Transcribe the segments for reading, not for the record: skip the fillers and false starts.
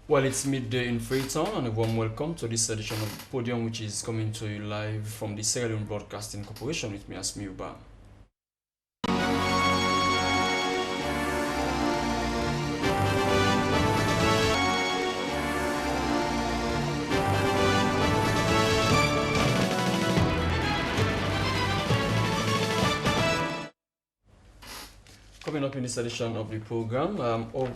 Well, it's midday in Freetown, and a warm welcome to this edition of Podium, which is coming to you live from the Sierra Leone Broadcasting Corporation with me, Asmiuba. Coming up in this edition of the program,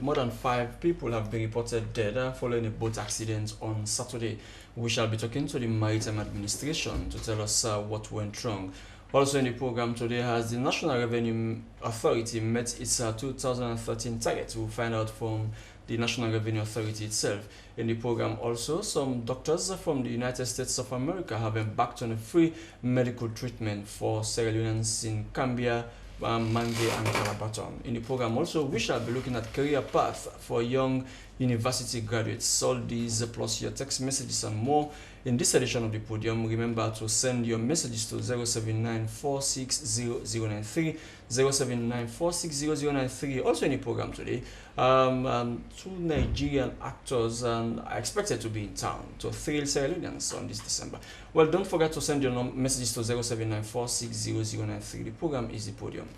more than 5 people have been reported dead following a boat accident on Saturday. We shall be talking to the Maritime Administration to tell us what went wrong. Also in the program today, has the National Revenue Authority met its 2013 target? We'll find out from the National Revenue Authority itself. In the program also, some doctors from the United States of America have embarked on a free medical treatment for Sierra Leoneans in Cambia, Mange and Calabaton. In the program also, we shall be looking at career path for young university graduates. All these plus your text messages and more in this edition of the Podium. Remember to send your messages to 079460093, 079460093. Also in the program today, two Nigerian actors are expected to be in town to thrill Sierra Leoneans on this December. Well, don't forget to send your messages to 079460093. The program is the Podium.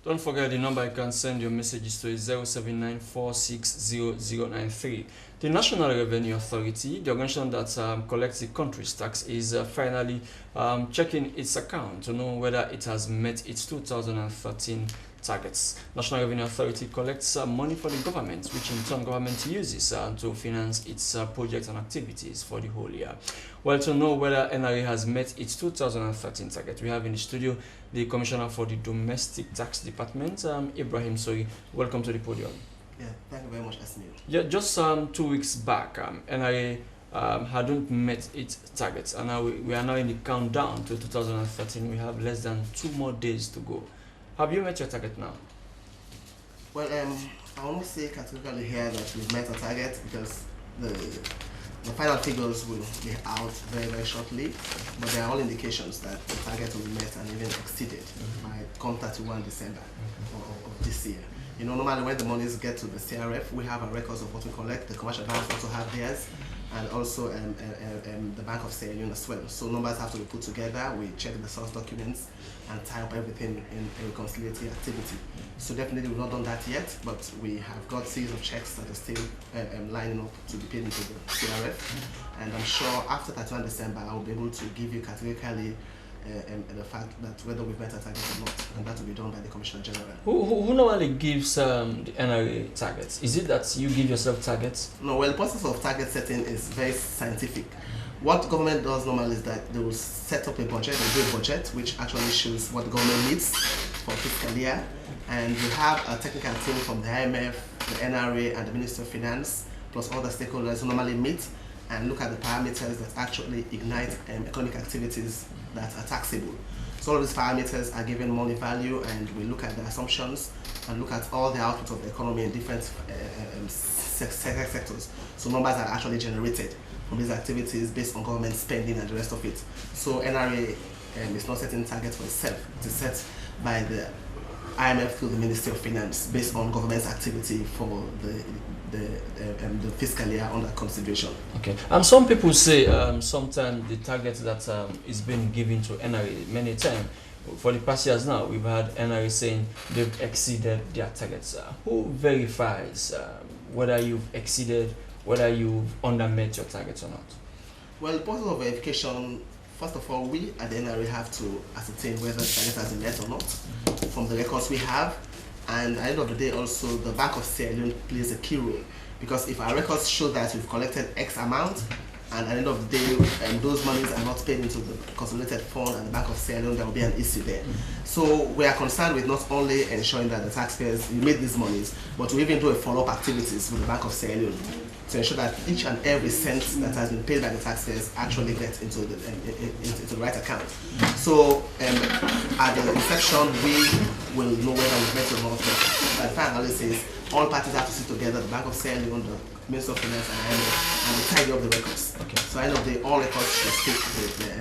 Don't forget the number you can send your messages to is 079460093. The National Revenue Authority, the organization that collects the country's tax, is finally checking its account to know whether it has met its 2013 targets. National Revenue Authority collects money for the government, which in turn government uses to finance its projects and activities for the whole year. Well, to know whether NRA has met its 2013 target, we have in the studio the Commissioner for the Domestic Tax Department, Ibrahim Sori. Welcome to the Podium. Yeah, thank you very much, Asmil. Yeah, just 2 weeks back, NRA hadn't met its targets, and now we are now in the countdown to 2013. We have less than 2 more days to go. Have you met your target now? Well, I won't say categorically here that we've met our target because the final figures will be out very, very shortly, but there are all indications that the target will be met and even exceeded by come 31 December of this year. You know, normally when the monies get to the CRF, we have a records of what we collect. The commercial banks also have theirs, and also the Bank of Sierra Leone as well. So numbers have to be put together. We check the source documents and tie up everything in a reconciliatory activity. So definitely we've not done that yet, but we have got series of checks that are still lining up to be paid into the CRF. And I'm sure after 31 December, I will be able to give you categorically the fact that whether we've met our target or not, and that will be done by the Commissioner General. Who normally gives the NRA targets? Is it that you give yourself targets? No, well, the process of target setting is very scientific. What government does normally is that they will set up a budget, they do a budget, which actually shows what the government needs for fiscal year, and you have a technical team from the IMF, the NRA, and the Ministry of Finance, plus other stakeholders who normally meet and look at the parameters that actually ignite economic activities that are taxable. So all of these parameters are given money value, and we look at the assumptions and look at all the outputs of the economy in different sectors. So numbers are actually generated from these activities based on government spending and the rest of it. So NRA is not setting targets for itself. It is set by the IMF through the Ministry of Finance based on government's activity for the fiscal year under consideration. Okay. Some people say sometimes the target that is being given to NRA many times, for the past years now, we've had NRA saying they've exceeded their targets. Who verifies whether you've exceeded, whether you've undermet your targets or not? Well, the process of verification, first of all, we at the NRA have to ascertain whether the target has been met or not from the records we have. And at the end of the day, also, the Bank of Sierra Leone plays a key role, because if our records show that we've collected X amount, and at the end of the day, those monies are not paid into the consolidated fund and the Bank of Sierra Leone, there will be an issue there. So we are concerned with not only ensuring that the taxpayers made these monies, but we even do a follow-up activities with the Bank of Sierra Leone to to ensure that each and every cent that has been paid by the taxpayers actually gets into the right account. So at the inception, we will know whether we've met or not. By the final analysis, all parties have to sit together, the Bank of Sierra Leone, the Minister of Finance, and tidy up the records. Okay. So at the end of the day, all records should stay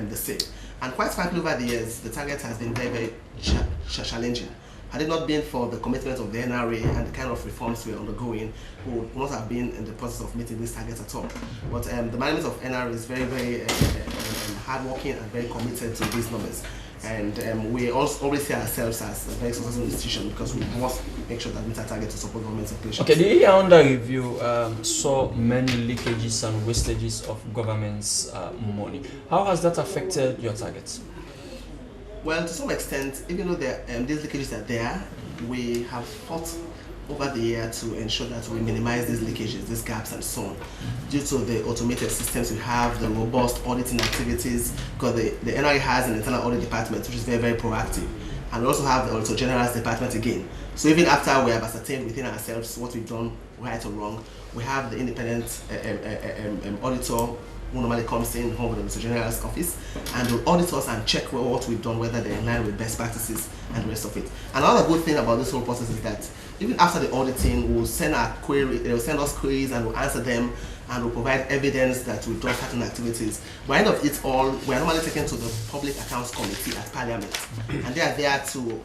the same. And quite frankly, over the years, the target has been very, very challenging. Had it not been for the commitment of the NRA and the kind of reforms we're undergoing, we would not have been in the process of meeting these targets at all. But the management of NRA is very, very hardworking and very committed to these numbers. And we also always see ourselves as a very successful institution because we must make sure that we meet our target to support government operations. Okay, the year under review saw many leakages and wastages of government's money. How has that affected your targets? Well, to some extent, even though these leakages are there, we have fought over the year to ensure that we minimize these leakages, these gaps and so on. Due to the automated systems we have, the robust auditing activities, because the NRA has an internal audit department which is very, very proactive. And we also have the Auditor General's department again. So even after we have ascertained within ourselves what we've done right or wrong, we have the independent auditor who normally comes in home with the Auditor General's office and will audit us and check what we've done, whether they're in line with best practices and the rest of it. Another good thing about this whole process is that even after the auditing, we'll send our query, they'll send us queries and we'll answer them and we'll provide evidence that we've done certain activities. By the end of it all, we're normally taken to the Public Accounts Committee at Parliament. And they are there to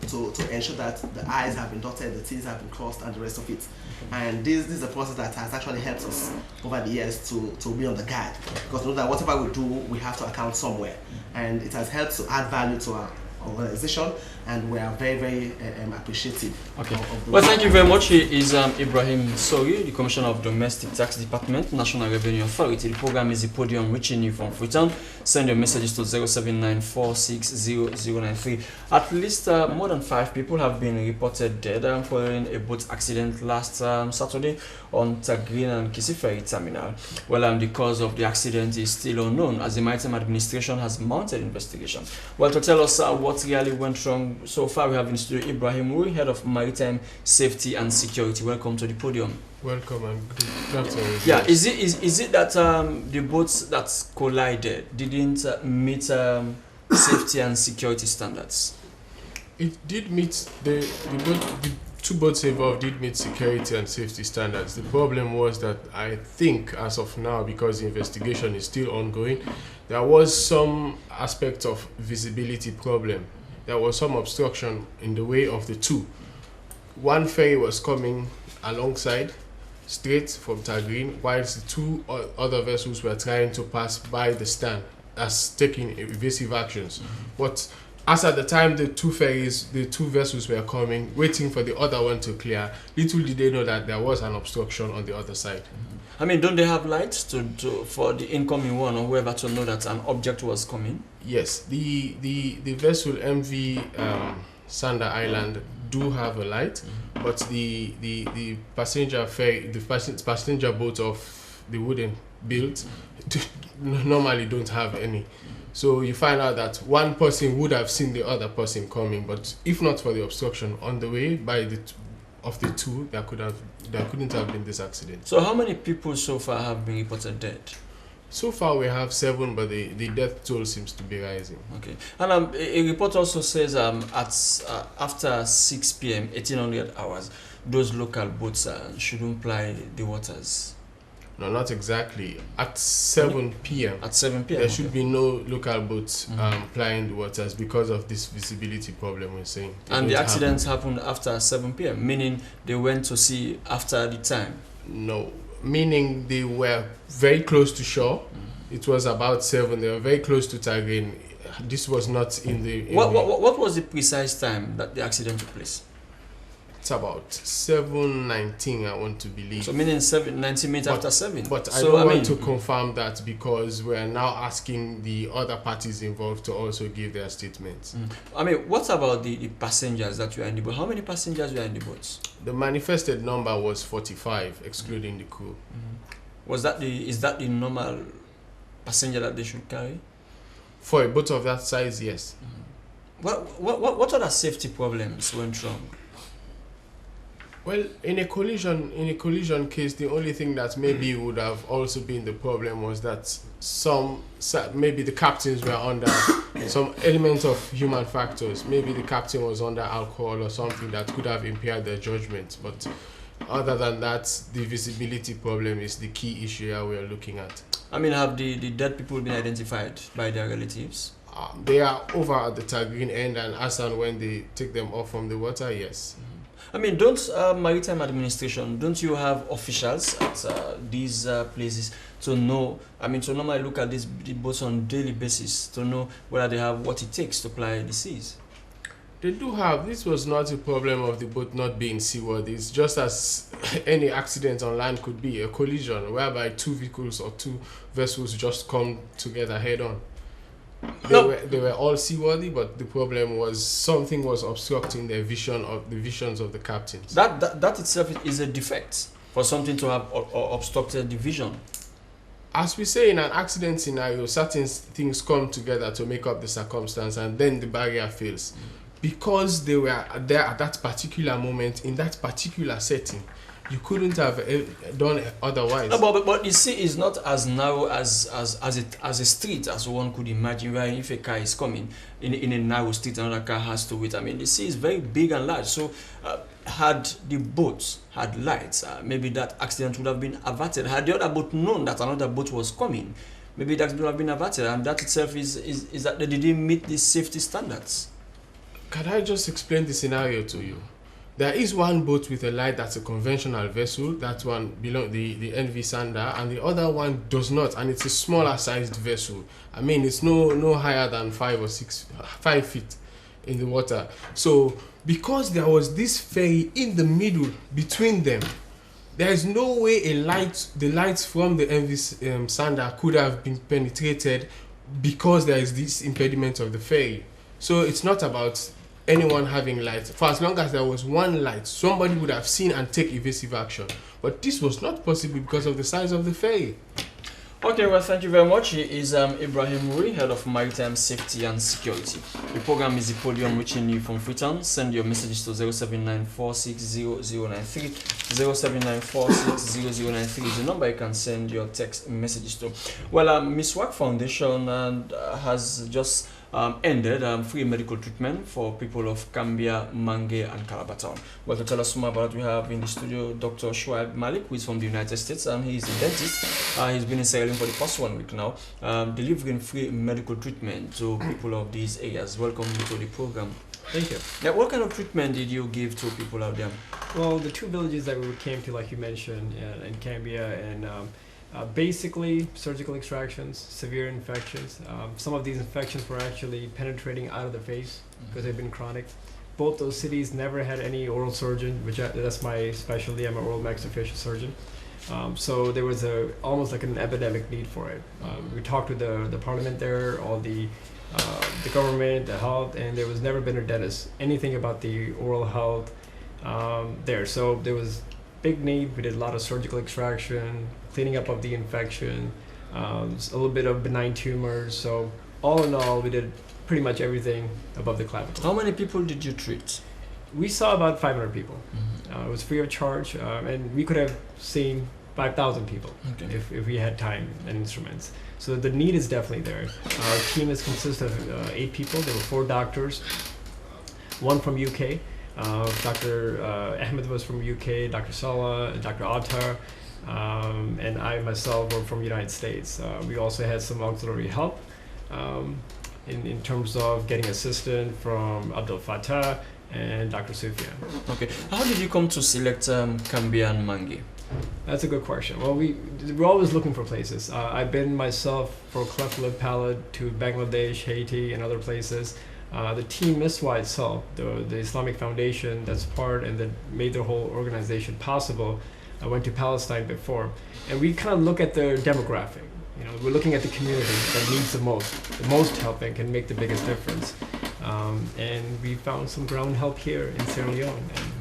ensure that the I's have been dotted, the T's have been crossed and the rest of it. And this is a process that has actually helped us over the years to be on the guard. Because we know that whatever we do, we have to account somewhere. And it has helped to add value to our organization, and we are very, very appreciative. Okay. Well, thank you very much. He is Ibrahim Sori, the Commissioner of Domestic Tax Department, National Revenue Authority. The program is the Podium, reaching you from Freetown. Send your messages to 079460093. At least more than 5 people have been reported dead following a boat accident last Saturday on Tagreen and Kisiferi Terminal. Well, the cause of the accident is still unknown, as the Maritime Administration has mounted investigation. Well, to tell us what really went wrong so far, we have in studio Ibrahim Uri, Head of Maritime Safety and Security. Welcome to the podium. Welcome and good afternoon. Yeah, is it that the boats that collided didn't meet safety and security standards? It did meet the two boats involved did meet security and safety standards. The problem was that I think as of now, because the investigation is still ongoing, there was some aspect of visibility problem. There was some obstruction in the way of the two. One ferry was coming alongside, straight from Tagreen, whilst the two other vessels were trying to pass by the stand as taking evasive actions. But as at the time the two vessels were coming, waiting for the other one to clear, little did they know that there was an obstruction on the other side. I mean, don't they have lights for the incoming one or whoever to know that an object was coming? Yes, the vessel MV Sander Island do have a light, but the passenger ferry, the passenger boat of the wooden build normally don't have any. So you find out that one person would have seen the other person coming, but if not for the obstruction on the way by the two, there couldn't have been this accident. So how many people so far have been reported dead? So far we have 7, but the death toll seems to be rising. Okay. And a report also says after 6 p.m., 1800 hours, those local boats shouldn't ply the waters. No, not exactly. At 7 p.m. At 7 p.m. there should be no local boats plying the waters because of this visibility problem we're saying. And the accidents happened after 7 p.m., meaning they went to sea after the time? No, meaning they were very close to shore. It was about 7. They were very close to Tagreen. This was not in the... What was the precise time that the accident took place? It's about 7:19, I want to believe. So meaning 90 minutes after 7. But I don't want to confirm that because we're now asking the other parties involved to also give their statements. I mean, what about the passengers that were in the boat? How many passengers were in the boats? The manifested number was 45, excluding the crew. Is that the normal passenger that they should carry? For a boat of that size, yes. What other safety problems went wrong? Well, in a collision case, the only thing that maybe would have also been the problem was that maybe the captains were under some element of human factors. Maybe the captain was under alcohol or something that could have impaired their judgment. But other than that, the visibility problem is the key issue here we are looking at. I mean, have the dead people been identified by their relatives? They are over at the Tagreen end, and as and when they take them off from the water, yes. I mean, don't Maritime Administration, don't you have officials at these places to know, I mean, to normally look at these boats on a daily basis to know whether they have what it takes to ply the seas? They do have. This was not a problem of the boat not being seaworthy. It's just as any accident on land could be, a collision whereby two vehicles or two vessels just come together head on. They were all seaworthy, but the problem was something was obstructing their visions of the captains. That itself is a defect for something to have obstructed the vision. As we say in an accident scenario, certain things come together to make up the circumstance, and then the barrier fails. Because they were there at that particular moment, in that particular setting, you couldn't have done otherwise. No, but the sea is not as narrow as a street as one could imagine, where if a car is coming in a narrow street, another car has to wait. I mean, the sea is very big and large. So had the boats had lights, maybe that accident would have been averted. Had the other boat known that another boat was coming, maybe that would have been averted. And that itself is that they didn't meet the safety standards. Can I just explain the scenario to you? There is one boat with a light that's a conventional vessel. That one belongs the NV Sander, and the other one does not, and it's a smaller sized vessel. I mean, it's no higher than 5 feet in the water. So because there was this ferry in the middle between them, there is no way the lights from the NV Sander could have been penetrated because there is this impediment of the ferry. So it's not about anyone having light. For as long as there was one light, somebody would have seen and take evasive action. But this was not possible because of the size of the ferry. Okay, well, thank you very much. He is Ibrahim Rui, Head of Maritime Safety and Security. The program is the Podium, reaching you from Freetown. Send your messages to 079460093. 079460093 is the number you can send your text messages to. Well, Miss Wack Foundation has just ended free medical treatment for people of Cambia, Mange, and Calabar Town. Well, to tell us more about it, we have in the studio Dr. Shoaib Malik, who is from the United States, and he's a dentist. He's been in Sierra Leone for the past 1 week now, delivering free medical treatment to people of these areas. Welcome to the program. Thank you. Now, what kind of treatment did you give to people out there? Well, the two villages that we came to, like you mentioned, in Cambia and basically surgical extractions, severe infections. Some of these infections were actually penetrating out of the face because they've been chronic. Both those cities never had any oral surgeon, that's my specialty. I'm an oral maxillofacial surgeon. So there was almost like an epidemic need for it. We talked to the parliament there, all the government, the health, and there was never been a dentist, anything about the oral health there. So there was big need. We did a lot of surgical extraction, cleaning up of the infection, a little bit of benign tumors. So all in all, we did pretty much everything above the clavicle. How many people did you treat? We saw about 500 people. It was free of charge, and we could have seen 5,000 people if we had time and instruments. So the need is definitely there. Our team consists of 8 people. There were 4 doctors, one from UK. Dr. Ahmed was from UK, Dr. Salah, Dr. Attar, and I myself were from the United States. We also had some auxiliary help in terms of getting assistance from Abdul Fattah and Dr. Sufyan. Okay. How did you come to select Cambia and Mange? That's a good question. Well, we're always looking for places. I've been myself for cleft lip palate to Bangladesh, Haiti, and other places. The team MISWA itself, the Islamic Foundation that's part and that made the whole organization possible, I went to Palestine before. And we kind of look at the demographic. You know, we're looking at the community that needs the most help and can make the biggest difference. And we found some ground help here in Sierra Leone and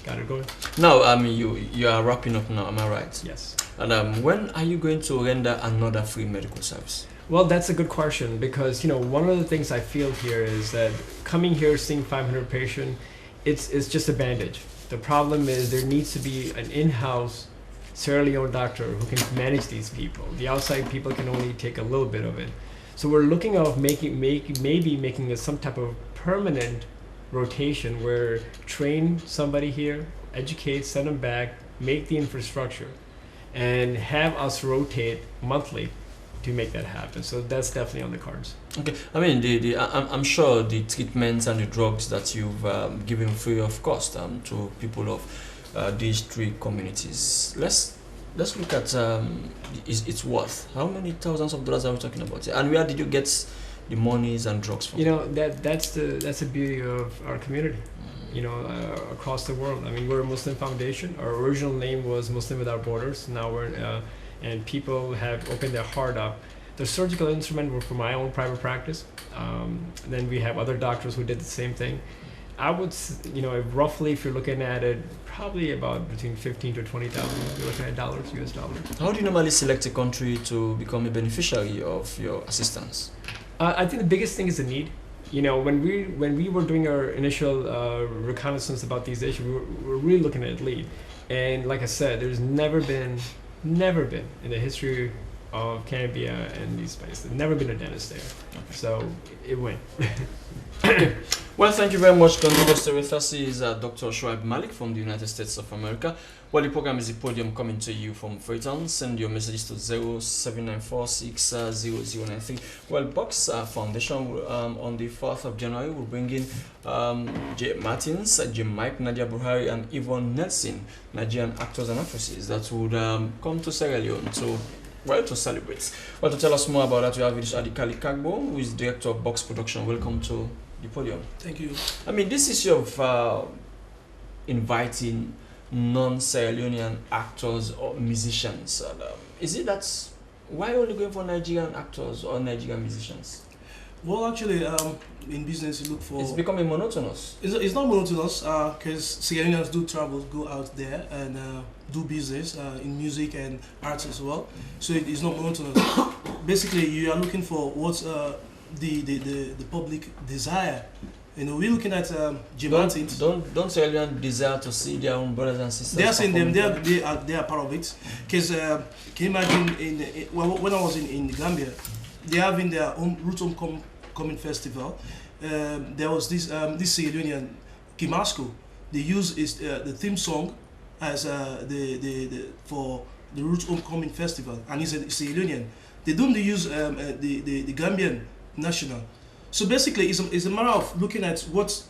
got it going. Now, you are wrapping up now, am I right? Yes. And when are you going to render another free medical service? Well, that's a good question because, you know, one of the things I feel here is that coming here, seeing 500 patients, it's just a bandage. The problem is there needs to be an in-house Sierra Leone doctor who can manage these people. The outside people can only take a little bit of it. So we're looking at maybe making some type of permanent rotation where train somebody here, educate, send them back, make the infrastructure, and have us rotate monthly to make that happen. So that's definitely on the cards. Okay, I mean, I'm sure the treatments and the drugs that you've given free of cost to people of these three communities. Let's look at its worth. How many thousands of dollars are we talking about? And where did you get the monies and drugs from? You know, that's the beauty of our community. You know, across the world. I mean, we're a Muslim foundation. Our original name was Muslim Without Borders. Now we're and people have opened their heart up. The surgical instrument were for my own private practice. Then we have other doctors who did the same thing. I would, you know, roughly, if you're looking at it, probably about between 15 to 20,000. You're looking at dollars, US dollars. How do you normally select a country to become a beneficiary of your assistance? I think the biggest thing is the need. You know, when we were doing our initial reconnaissance about these issues, we were really looking at lead. And like I said, there's never been in the history of Cambia and these places, there's never been a dentist there. So it went. Okay. Well, thank you very much. Continuous with us is Dr. Shoaib Malik from the United States of America. Well, the program is the Podium coming to you from Freetown. Send your messages to 079460093. Well, Box Foundation on the 4th of January will bring in J. Martins, J. Mike, Nadia Buhari, and Yvonne Nelson, Nigerian actors and actresses that would come to Sierra Leone to celebrate. Well, to tell us more about that, we have Adikali Kagbo, who is director of Box Production. Welcome to the Podium. Thank you. I mean, this issue of inviting non-Sierra Leonean actors or musicians, is it that why only going for Nigerian actors or Nigerian musicians? Well, actually, in business, you look for... It's becoming monotonous. It's not monotonous because Sierra Leoneans do travel, go out there and do business in music and arts as well. So it's not monotonous. Basically, you are looking for what's the public desire. You know, we're looking at Jim Martins. Don't Sierra Leoneans desire to see their own brothers and sisters? They are seeing them. They are part of it. Because can you imagine when I was in Gambia, they are having their own Roots Homecoming Festival. There was this Sierra Leonean Kimasco. They use the theme song as for the Roots Homecoming Festival, and he's a Sierra Leonean. They don't use the Gambian national. So basically, it's a matter of looking at what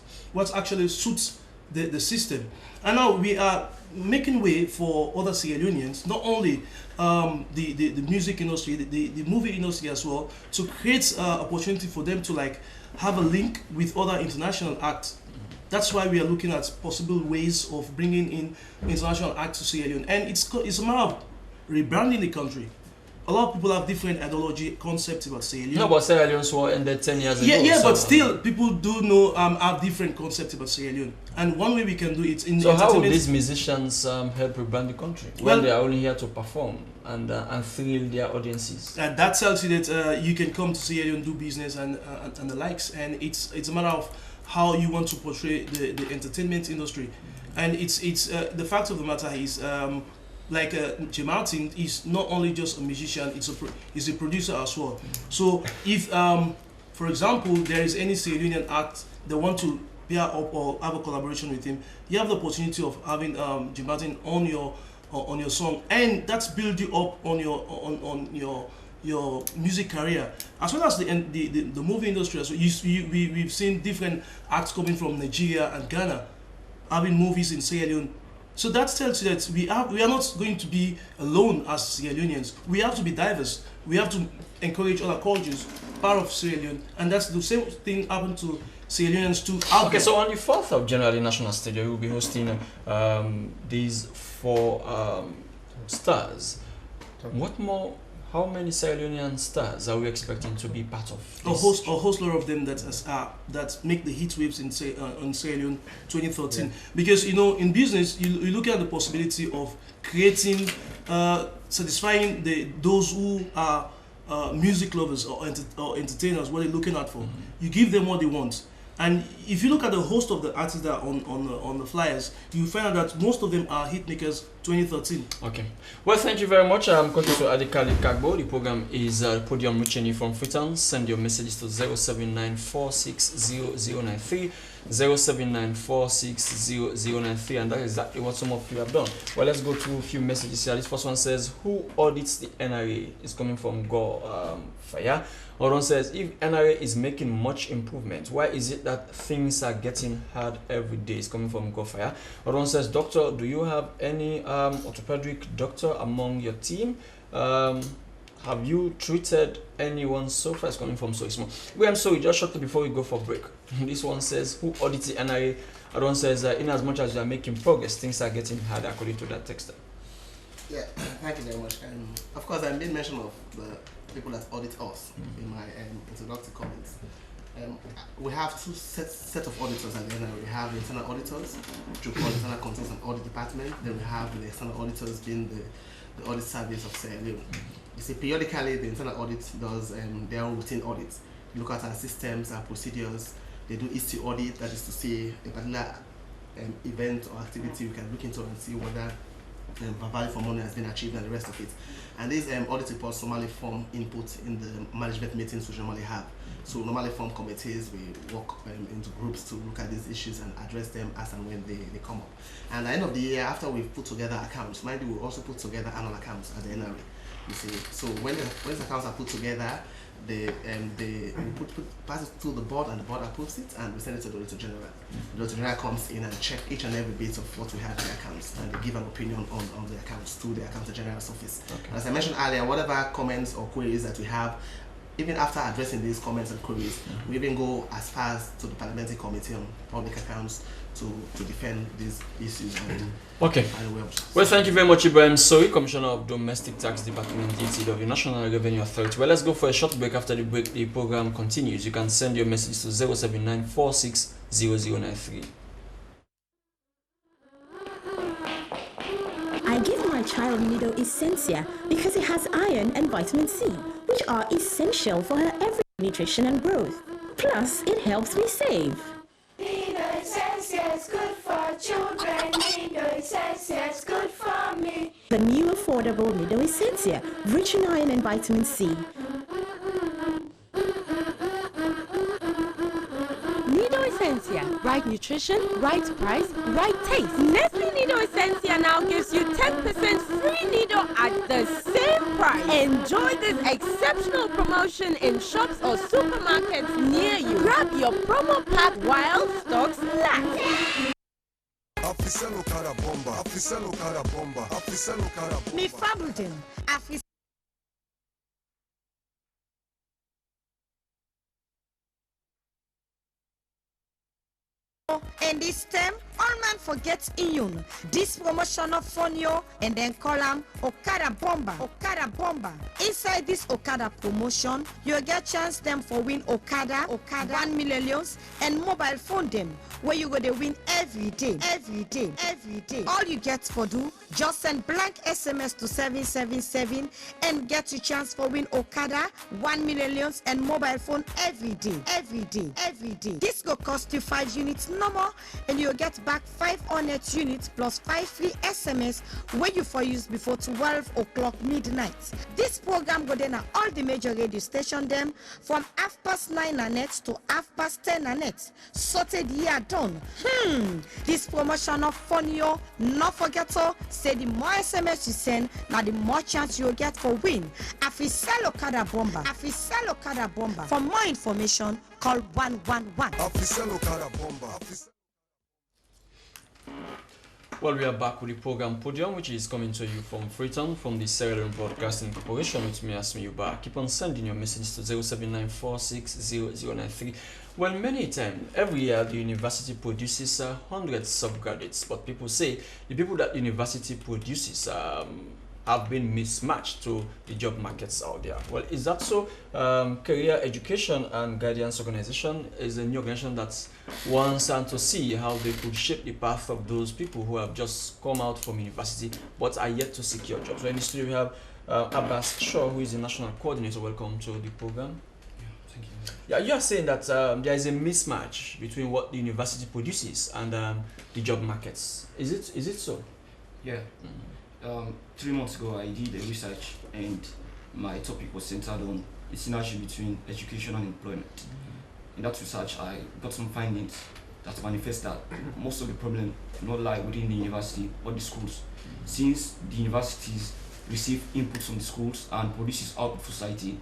actually suits the system. And now we are making way for other Sierra Leoneans, not only the music industry, the movie industry as well, to create opportunity for them to like have a link with other international acts. That's why we are looking at possible ways of bringing in international acts to Sierra Leone. And it's a matter of rebranding the country. A lot of people have different ideology concepts about Sierra Leone. No, but Sierra Leone war ended 10 years ago. Yeah, so, but still, people do know have different concepts about Sierra Leone. And one way we can do it in so how would these musicians help rebrand the country when they are only here to perform and thrill their audiences? That tells you that you can come to Sierra Leone, do business and the likes. And it's a matter of how you want to portray the entertainment industry. And it's the fact of the matter is J. Martin is not only just a musician, he's a producer as well. So if, for example, there is any Sierra Leonean act that want to pair up or have a collaboration with him, you have the opportunity of having J. Martin on your song, and that's build you up on your music career, as well as the movie industry as well. We've seen different acts coming from Nigeria and Ghana, having movies in Sierra Leone. So that tells you that we are not going to be alone as Sierra Leoneans. We have to be diverse. We have to encourage other cultures, part of Sierra Leone, and that's the same thing happened to Sierra Leoneans too. Okay, so on the 4th of January, National Stadium, we'll be hosting these 4 stars. How many Sierra Leonean stars are we expecting to be part of this? A host lot of them that make the heat waves in Sierra Leone 2013. Yeah. Because in business you look at the possibility of creating, satisfying those who are music lovers or entertainers. What they're looking out for, you give them what they want. And if you look at the host of the artists that are on the flyers, you find out that most of them are hitmakers 2013. Okay. Well, thank you very much. I'm going to Adikali Kagbo. The program is Podium reaching you from Freetown. Send your messages to 079460093, 079460093, and that is exactly what some of you have done. Well, let's go to a few messages here. This first one says, who audits the NRA? It's coming from Go Fire. Other one says, if NRA is making much improvement, why is it that things are getting hard every day? It's coming from Go Fire. Other one says, doctor, do you have any orthopedic doctor among your team? Have you treated anyone so far? It's coming from So Small. I'm sorry, just shortly before we go for break. This one says, who audits the NRA? Other one says, in as much as you are making progress, things are getting harder, according to that text. Yeah, thank you very much. Of course, I made mention of the people that audit us in my introductory comments. We have two set of auditors at the end. We have the internal auditors, which we call the internal controls and audit department. Then we have the external auditors being the audit service of Sierra Leone. You see, periodically the internal audit does their own routine audits. Look at our systems, our procedures. They do EC audit, that is to say a particular event or activity we can look into and see whether value for money has been achieved and the rest of it. And these audit reports normally form input in the management meetings we normally have. So normally form committees, we work into groups to look at these issues and address them as and when they come up. And at the end of the year, after we've put together accounts, mind you, we'll also put together annual accounts at the NRA. You see, so when these accounts are put together, we pass it to the board and the board approves it and we send it to the Auditor General. The Auditor General comes in and check each and every bit of what we have in the accounts and they give an opinion on the accounts to the Accountant General's office. Okay. As I mentioned earlier, whatever comments or queries that we have, even after addressing these comments and queries, we even go as far as to the Parliamentary Committee on Public Accounts to defend these issues. Okay. Well, thank you very much, Ibrahim Sori, Commissioner of Domestic Tax Department, DT of the National Revenue Authority. Well, let's go for a short break. After the break, the program continues. You can send your message to 079460093. I give my child Nido Essentia because it has iron and vitamin C, which are essential for her everyday nutrition and growth. Plus, it helps me save. Nido Essentia is good for children. Nido Essentia is good for me. The new affordable Nido Essentia, rich in iron and vitamin C. Nido Essentia, right nutrition, right price, right taste. Nestle Nido Essentia now gives you 10% free Nido at the same price. Enjoy this exceptional promotion in shops or supermarkets near you. Grab your promo pack while stocks last. Me Fableton. And this time, all man forgets Iyun. This promotion of Fonio and then call them Okada Bomba. Okada Bomba. Inside this Okada promotion, you'll get chance them for win Okada 1 million and mobile phone them where you go to win every day. All you get for do, just send blank SMS to 777 and get your chance for win Okada 1 million and mobile phone every day. This go cost you 5 units no more and you'll get back 500 units plus 5 free SMS where you for use before 12 o'clock midnight. This program go then at all the major radio station them from 9:30 at night to 10:30 at night. Sorted year done. This promotion of Fonio, not forget to say the more SMS you send, now the more chance you'll get for win. Afisel Okada Bomba. For more information, call 111. Well, we are back with the program Podium, which is coming to you from Freetown, from the Sierra Leone Broadcasting Corporation, with me, Asmi Yuba. Keep on sending your messages to 079460093. Well, many times, every year, the university produces hundreds of graduates, but people say the people that university produces have been mismatched to the job markets out there. Well, is that so? Career Education and Guidance Organization is a new organization that wants to see how they could shape the path of those people who have just come out from university but are yet to secure jobs. So in the studio we have Abbas Shaw, who is the National Coordinator. Welcome to the program. Yeah, you are saying that there is a mismatch between what the university produces and the job markets. Is it so? Yeah. 3 months ago, I did a research, and my topic was centered on the synergy between education and employment. In that research, I got some findings that manifest that most of the problem do not lie within the university or the schools, since the universities receive input from the schools and produces output for society.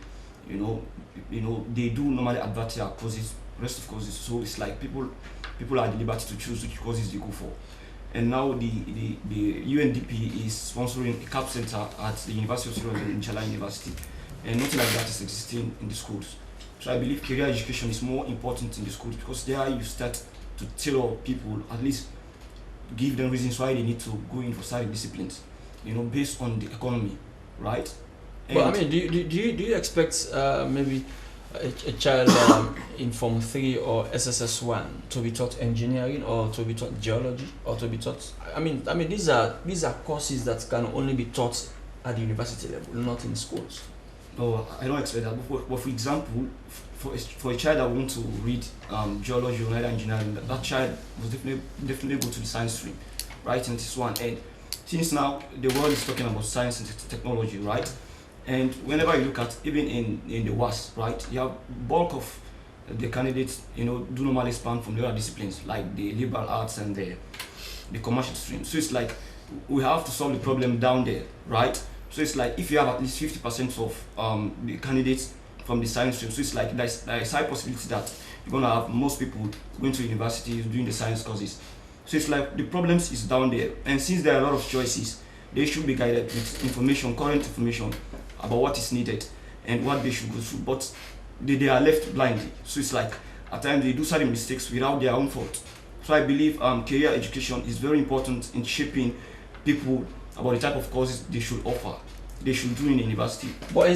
They do normally advert their courses, rest of courses. So it's like people are at the liberty to choose which courses they go for. And now the UNDP is sponsoring a CAP center at the University of Sierra Leone in Chala University, and nothing like that is existing in the schools. So I believe career education is more important in the schools, because there you start to tailor people, at least give them reasons why they need to go in for certain disciplines, based on the economy, right? And Well, I mean, do you expect maybe a child in Form 3 or SSS1 to be taught engineering, or to be taught geology, or to be taught? I mean, these are courses that can only be taught at the university level, not in schools. No, I don't expect that. But for example, for a child that wants to read geology or engineering, that child will definitely go to the science stream, right? And this one. And since now the world is talking about science and technology, right? And whenever you look at, even in the WAS, right, you have bulk of the candidates, do normally span from the other disciplines, like the liberal arts and the commercial stream. So it's like we have to solve the problem down there, right? So it's like if you have at least 50% of the candidates from the science stream, so it's like there's a high possibility that you're going to have most people going to universities doing the science courses. So it's like the problems is down there. And since there are a lot of choices, they should be guided with information, current information about what is needed and what they should go through. But they are left blindly. So it's like at times they do certain mistakes without their own fault. So I believe career education is very important in shaping people about the type of courses they should offer, they should do in the university. But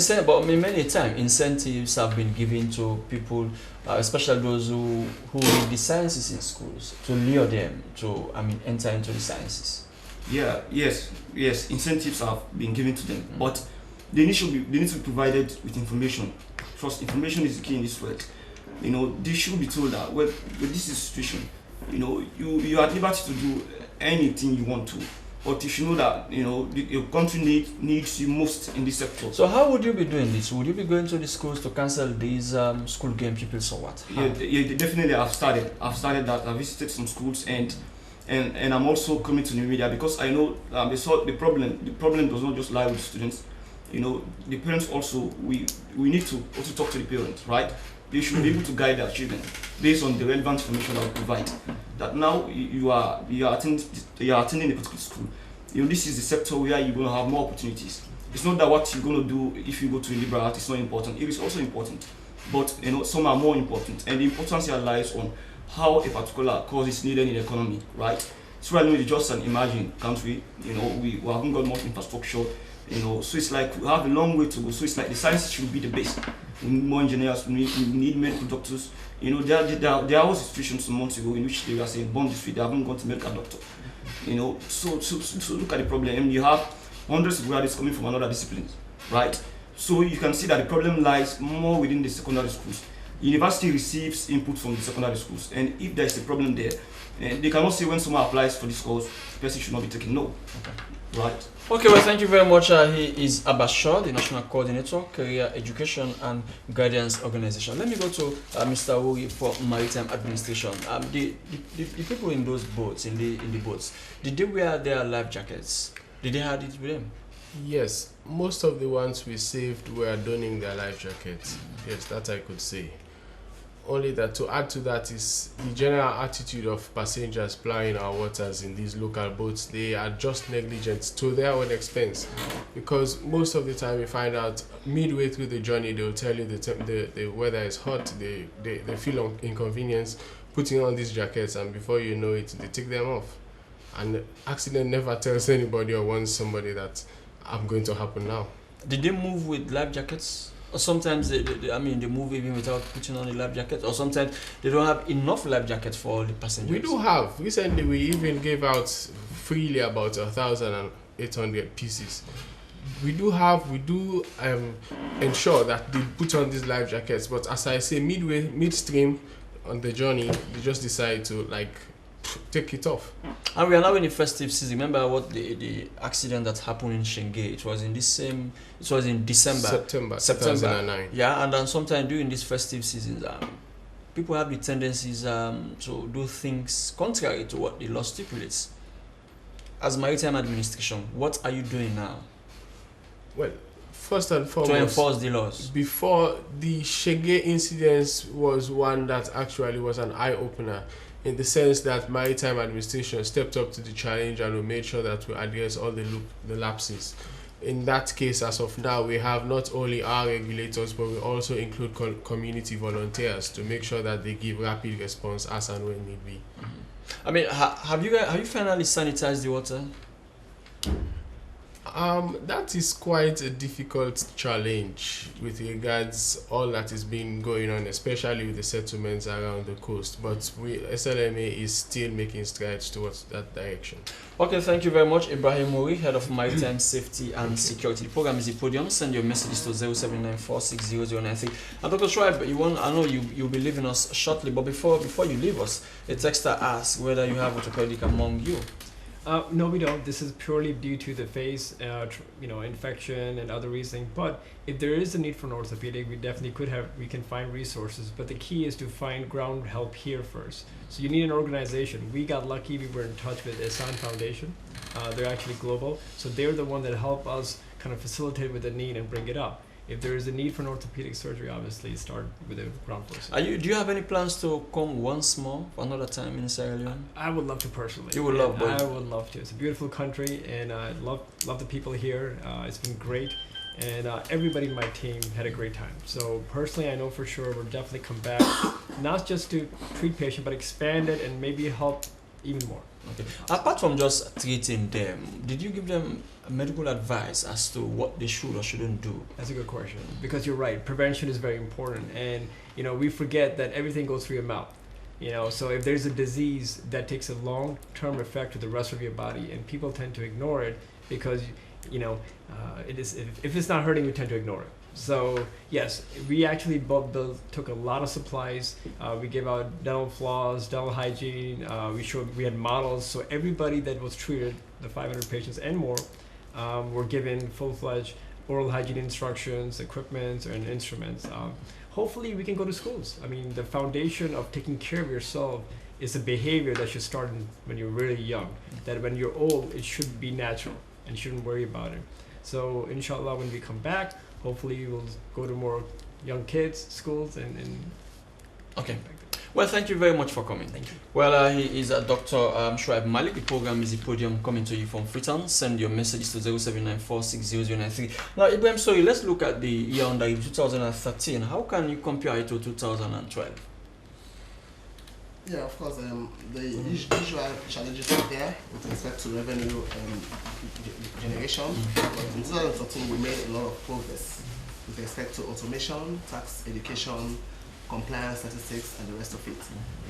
many times incentives have been given to people, especially those who read the sciences in schools, to lure them to enter into the sciences. Yeah, yes, incentives have been given to them, but they need to be provided with information. Trust, information is the key in this world. They should be told that with this situation, you are at liberty to do anything you want to. But you should know that your country needs you most in this sector. So how would you be doing this? Would you be going to the schools to cancel these school game pupils or what? Yeah, definitely. I've started that. I visited some schools, and I'm also coming to the media, because I know the problem does not just lie with students. The parents also, we need to also talk to the parents, right? They should be able to guide their children based on the relevant information that we provide. That now you are attending a particular school. This is the sector where you're going to have more opportunities. It's not that what you're going to do if you go to a liberal art is not important. It is also important, but some are more important. And the importance here lies on how a particular course is needed in the economy, right? So right now it's just an emerging country. We haven't got much infrastructure. So it's like we have a long way to go. So it's like the sciences should be the base. We need more engineers, we need medical doctors. There are situations some months ago in which they were saying, born this way, they haven't gone to medical doctor. So look at the problem. And you have hundreds of graduates coming from another disciplines, right? So you can see that the problem lies more within the secondary schools. University receives input from the secondary schools, and if there is a problem there, they cannot say when someone applies for this course, the person should not be taken. No. Okay. Right. Okay, well, thank you very much. He is Abbas Shaw, the National Coordinator, Career Education and Guidance Organization. Let me go to Mr. Wuri for Maritime Administration. The people in those boats, in the boats, did they wear their life jackets? Did they have it with them? Yes, most of the ones we saved were donning their life jackets. Yes, that I could say. Only that to add to that is the general attitude of passengers plying our waters in these local boats. They are just negligent to their own expense, because most of the time we find out midway through the journey they will tell you the weather is hot, they feel inconvenience putting on these jackets, and before you know it they take them off. And accident never tells anybody or warns somebody that I'm going to happen now. Did they move with life jackets? Or sometimes they move even without putting on a life jacket, or sometimes they don't have enough life jackets for all the passengers. We do have. Recently we even gave out freely about 1,800 pieces. we do ensure that they put on these life jackets, but as I say, midstream on the journey, you just decide to like take it off. And we are now in the festive season. Remember what the accident that happened in Shengai? It was in December. September 2009. Yeah, and then sometime during this festive season, people have the tendencies to do things contrary to what the law stipulates. As Maritime Administration, what are you doing now? Well, first and foremost, to enforce the laws. Before the Shege incident was one that actually was an eye-opener, in the sense that Maritime Administration stepped up to the challenge and we made sure that we address all the lapses. In that case, as of now, we have not only our regulators, but we also include community volunteers to make sure that they give rapid response as and when need be. I mean, have you finally sanitized the water? That is quite a difficult challenge with regards all that is been going on, especially with the settlements around the coast. But SLMA is still making strides towards that direction. Okay, thank you very much, Ibrahim Mori, Head of Maritime Safety and Security. The program is the Podium. Send your messages to 0794600093. And Dr. Schweib, I know you'll be leaving us shortly, but before you leave us, a texter asks whether you have orthopedic among you. No, we don't. This is purely due to the face, infection and other reasons. But if there is a need for an orthopedic, we can find resources. But the key is to find ground help here first. So you need an organization. We got lucky. We were in touch with Esan Foundation. They're actually global. So they're the one that help us kind of facilitate with the need and bring it up. If there is a need for an orthopedic surgery, obviously start with a ground person. Do you have any plans to come once more for another time in Sierra Leone? I would love to personally. You would love, I would love to. It's a beautiful country, and I love the people here. It's been great, and everybody in my team had a great time. So personally, I know for sure we'll definitely come back, not just to treat patients, but expand it and maybe help even more. Okay. Apart from just treating them, did you give them medical advice as to what they should or shouldn't do? That's a good question, because you're right. Prevention is very important, and we forget that everything goes through your mouth. So if there's a disease that takes a long-term effect to the rest of your body, and people tend to ignore it because it is if it's not hurting, you tend to ignore it. So yes, we actually took a lot of supplies. We gave out dental floss, dental hygiene. We had models. So everybody that was treated, the 500 patients and more, were given full-fledged oral hygiene instructions, equipment, and instruments. Hopefully we can go to schools. I mean, the foundation of taking care of yourself is a behavior that should start when you're really young. That when you're old, it should be natural and you shouldn't worry about it. So inshallah, when we come back, hopefully we'll go to more young kids, schools, and okay. Well, thank you very much for coming. Thank you. Well, he is Dr. Shoaib Malik. The program is the Podium, coming to you from Freetown. Send your messages to 0794600093. Now, Ibrahim, sorry, let's look at the year under 2013. How can you compare it to 2012? Yeah, of course. The usual challenges are there with respect to revenue generation. But in 2013, we made a lot of progress with respect to automation, tax education, compliance, statistics, and the rest of it.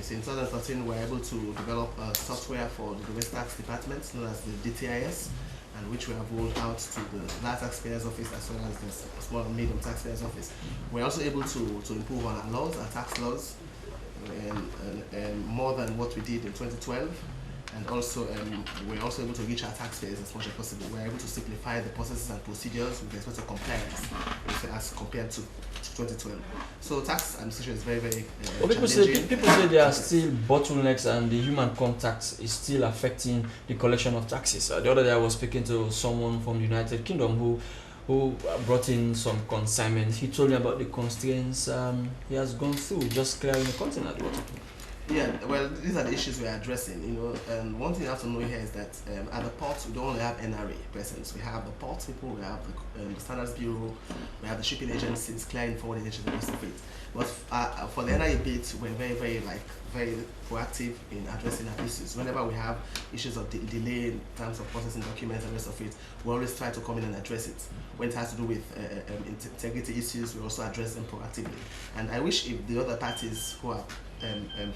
So in 2013, we were able to develop a software for the domestic tax department, known as the DTIS, and which we have rolled out to the large taxpayers office as well as the small and medium taxpayers office. We're also able to improve on our laws, our tax laws, and more than what we did in 2012. And also, we're also able to reach our taxpayers as much as possible. We're able to simplify the processes and procedures with respect to compliance as compared to 2012. So tax administration is very, very people say there are still bottlenecks and the human contact is still affecting the collection of taxes. The other day I was speaking to someone from the United Kingdom who brought in some consignment. He told me about the constraints he has gone through just clearing the container. Yeah, well, these are the issues we are addressing, and one thing you have to know here is that at the ports, we don't only have NRA presence. We have the port people, we have the Standards Bureau, we have the shipping agencies, client forwarding agencies, and the rest of it. But for the NRA bit, we're very, very proactive in addressing our issues. Whenever we have issues of delay in terms of processing documents and the rest of it, we always try to come in and address it. When it has to do with integrity issues, we also address them proactively. And I wish if the other parties who are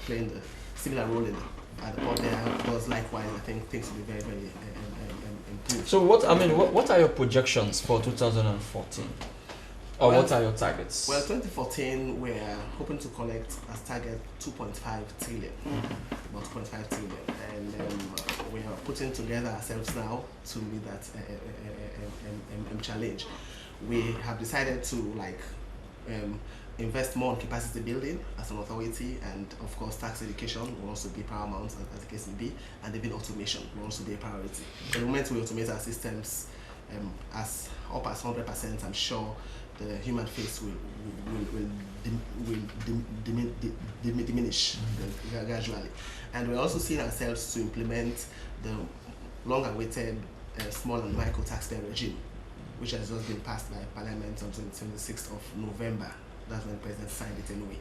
playing the similar role at the port there does likewise, I think things will be very, very improve. So what are your projections for 2014? Or Well, what are your targets? Well, 2014, we're hoping to collect as target 2.5 trillion, about 2.5 trillion, and we are putting together ourselves now to meet that challenge. We have decided to invest more on capacity building as an authority, and of course tax education will also be paramount as the case may be, and even automation will also be a priority. The moment we automate our systems as up as 100%, I'm sure the human face will diminish gradually. And we're also seeing ourselves to implement the long-awaited small and micro taxpayer regime, which has just been passed by Parliament on the 26th of November. That's when the President signed it anyway.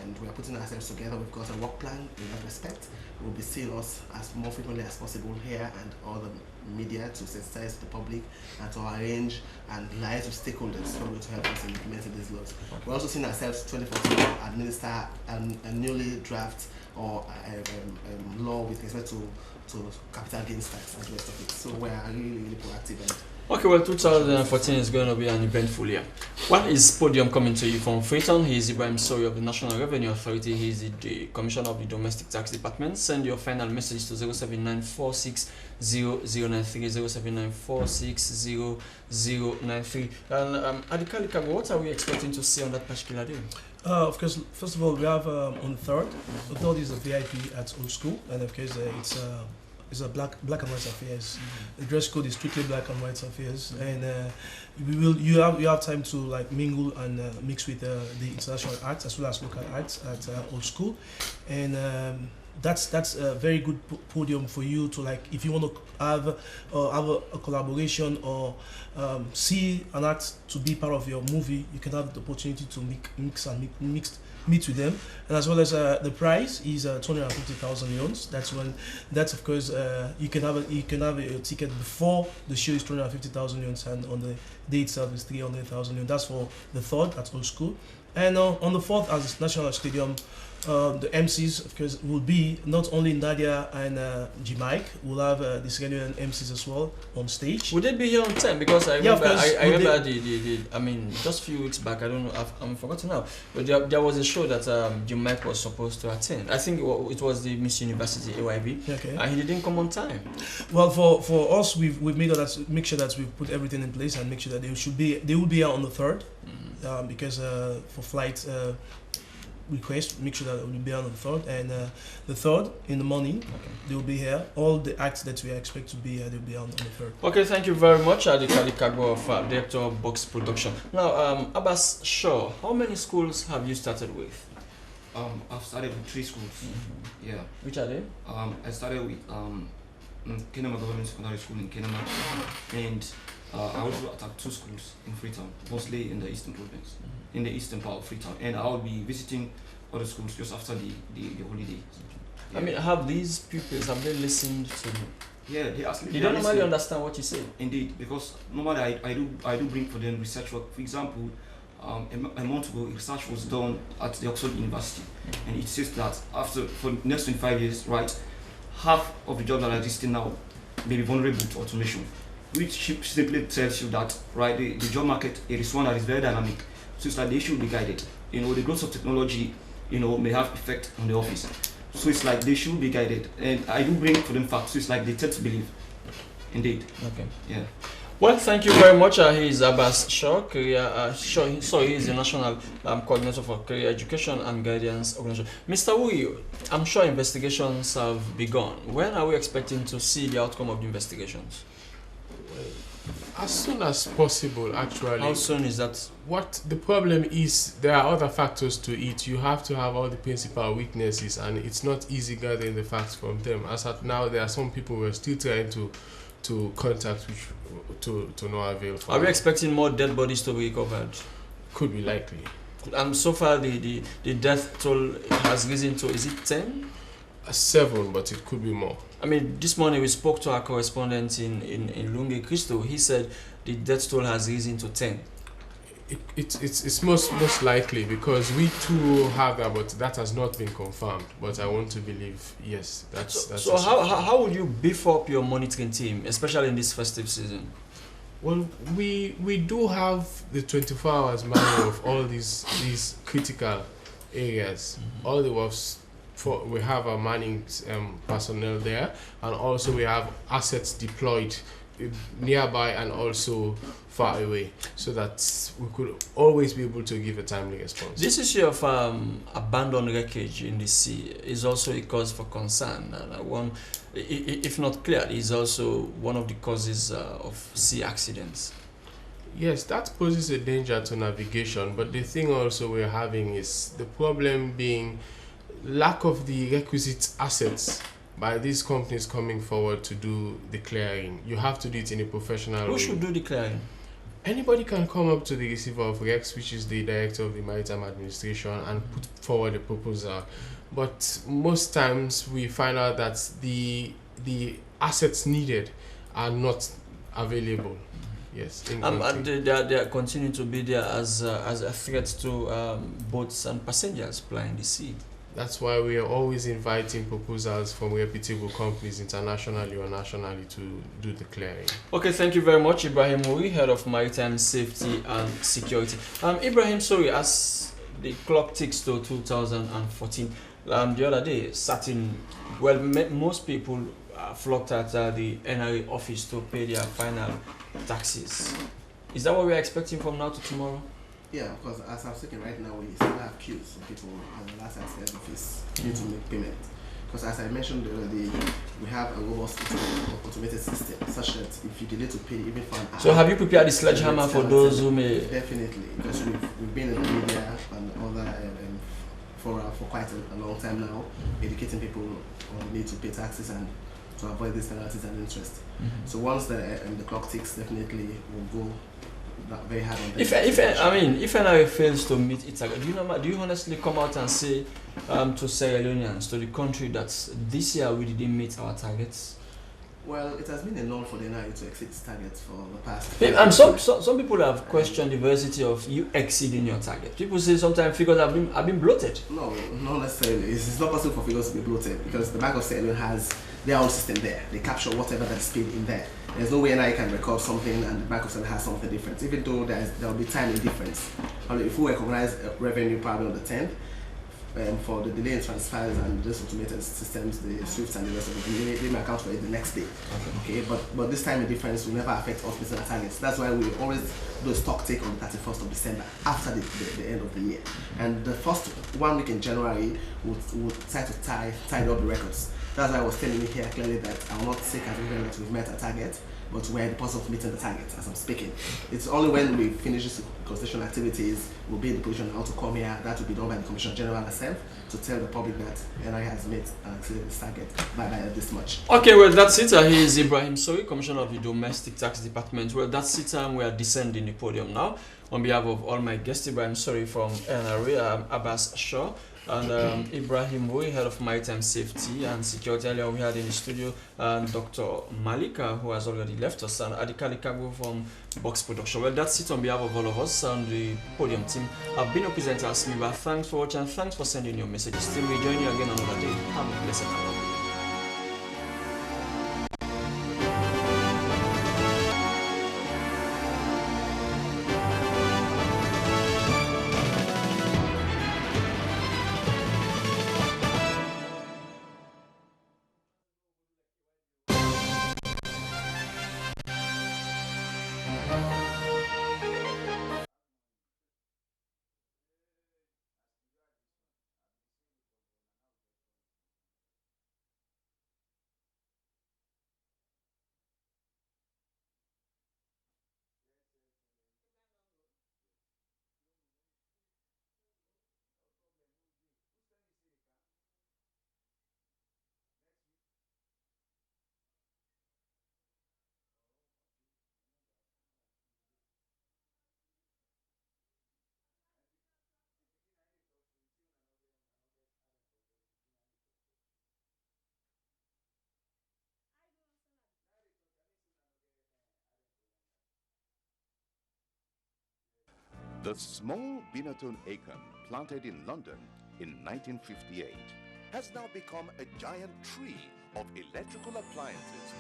And we're putting ourselves together. We've got a work plan in that respect. We'll be seeing us as more frequently as possible here and all the media to sensitize the public and to arrange and liaise with stakeholders who are going to help us in implementing these laws. We're also seeing ourselves 2014 administer a newly draft or law with respect to capital gains tax and the rest of it. So we're really proactive. And okay, well, 2014 is going to be an eventful year. What is Podium coming to you from Freetown? He is Ibrahim Sori of the National Revenue Authority. He is the Commissioner of the Domestic Tax Department. Send your final message to 079460093, 079460093. And Adikali Kago, what are we expecting to see on that particular day? Of course, first of all, we have on the 3rd. The 3rd is a VIP at Old School, and of course, it's a black and white affairs. The dress code is strictly black and white affairs, and you have time to mingle and mix with the international acts as well as local acts at Old School, and that's a very good podium for you to if you want to have a collaboration or see an act to be part of your movie. You can have the opportunity to meet with them, and as well as the prize is 250,000 leons. That's of course you can have a ticket before the show is 250,000 leons, and on the day itself is 300,000 leons. That's for the 3rd at Old School, and on the 4th at National Stadium. The MCs, of course, will be not only Nadia and G-Mike. We'll have the Sierra MCs as well on stage. Would it be here on time? Because I remember, I remember just a few weeks back, I don't know, I'm forgotten now, but there was a show that G-Mike was supposed to attend. I think it was the Miss University AYB, okay. And he didn't come on time. Well, for us, we've make sure that we've put everything in place and make sure that they will be here on the 3rd, because for flight request, make sure that it will be on the 3rd, and the 3rd in the morning, they will be here. All the acts that we expect to be here, they'll be on the 3rd. Okay, thank you very much, Adikali Kago, of Director of Box Production. Now, Abbas Shaw, how many schools have you started with? I've started with 3 schools. Yeah. Which are they? I started with Kenema Government Secondary School in Kenema, and I also attacked 2 schools in Freetown, mostly in the Eastern Province, in the eastern part of Freetown, and I will be visiting other schools just after the holiday. Yeah. I mean, have these pupils, have they listened to you? Yeah, they ask me. You don't normally understand what you say? Indeed, because normally I do bring for them research work. For example, a month ago, research was done at the Oxford University, and it says that for the next 25 years, right, half of the jobs that are existing now may be vulnerable to automation, which simply tells you that, right, the job market, it is one that is very dynamic. So it's like they should be guided. The growth of technology, may have effect on the office. So it's like they should be guided. And I do bring for them facts, so it's like they tend to believe. Indeed. Okay. Yeah. Well, thank you very much. He is Abbas Shaw, he is the National Coordinator for Career Education and Guidance Organization. Mr. Wu, I'm sure investigations have begun. When are we expecting to see the outcome of the investigations? As soon as possible, actually. How soon is that? What the problem is, there are other factors to it. You have to have all the principal witnesses, and it's not easy gathering the facts from them. As at now, there are some people who are still trying to contact, which to no avail. Are we expecting more dead bodies to be recovered? Could be likely. So far, the death toll has risen to, is it 10? 7, but it could be more. I mean, this morning we spoke to our correspondent in Lungi Christo. He said the death toll has risen to 10. It's most likely because we too have that, but that has not been confirmed. But I want to believe yes, that's So how would you beef up your monitoring team, especially in this festive season? well, we do have the 24 hours manual of all these critical areas. All the works for we have our manning personnel there, and also we have assets deployed nearby and also far away, so that we could always be able to give a timely response. This issue of abandoned wreckage in the sea is also a cause for concern. And one, if not clear, is also one of the causes of sea accidents. Yes, that poses a danger to navigation, but the thing also we're having is the problem being lack of the requisite assets by these companies coming forward to do the clearing. You have to do it in a professional way. Who should do the clearing? Anybody can come up to the receiver of Rex, which is the director of the Maritime Administration, and put forward a proposal. But most times we find out that the assets needed are not available. Yes, and they are continuing to be there as a threat to boats and passengers plying the sea. That's why we are always inviting proposals from reputable companies internationally or nationally to do the clearing. Okay, thank you very much, Ibrahim Moui, Head of Maritime Safety and Security. Ibrahim, sorry, as the clock ticks to 2014, the other day, most people flocked at the NRA office to pay their final taxes. Is that what we're expecting from now to tomorrow? Yeah, because as I'm speaking right now, we still have queues of people at the last access office need to make payment. Because as I mentioned already, we have a robust automated system such that if you delay to pay even for an hour. So have you prepared the sledgehammer for those who may? Definitely, because we've been in the media and other for quite a long time now, educating people on the need to pay taxes and to avoid these penalties and interest. So once the clock ticks, definitely we'll go very hard on them. If NRA fails to meet its target, do you honestly come out and say to Sierra Leoneans, to the country, that this year we didn't meet our targets? Well, it has been a norm for the NRA to exceed its targets for the past. And some people have questioned the veracity of you exceeding your target. People say sometimes figures have been bloated. No, not necessarily. It's not possible for figures to be bloated because the Bank of Sierra Leone has their own system there. They capture whatever that's paid in there. There's no way NRA can record something and the Bank of Sierra Leone has something different, even though there will be time difference. If we recognize revenue probably on the 10th, for the delay in transfers and these automated systems, the SWIFT and the rest of it, they may account for it the next day. Okay, but this time difference will never affect us missing our targets. That's why we always do a stock take on the 31st of December after the end of the year. And the first 1 week in January, we'll try to tidy up the records. That's why I was telling you here clearly that I will not say categorically that we've met our target, but we're in the process of meeting the target as I'm speaking. It's only when we finish this constitutional activities, we'll be in the position how to come here. That will be done by the Commissioner General herself to tell the public that NRA has met and exceeded this target by this much. Okay, well, that's it. Here is Ibrahim Soy, Commissioner of the Domestic Tax Department. Well, that's it. We are descending the podium now. On behalf of all my guests, Ibrahim Soy from NRA, Abbas Shaw, and Ibrahim Moui, Head of Maritime Safety and Security. Earlier we had in the studio Dr. Malika, who has already left us, and Adikali Kago from Box Production. Well, that's it on behalf of all of us and the Podium team. I've been your presenter, Asmiba. Thanks for watching, thanks for sending your messages. Still, we join you again another day. Have a blessed day. The small Binatone acorn planted in London in 1958 has now become a giant tree of electrical appliances.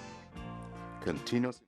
Continuous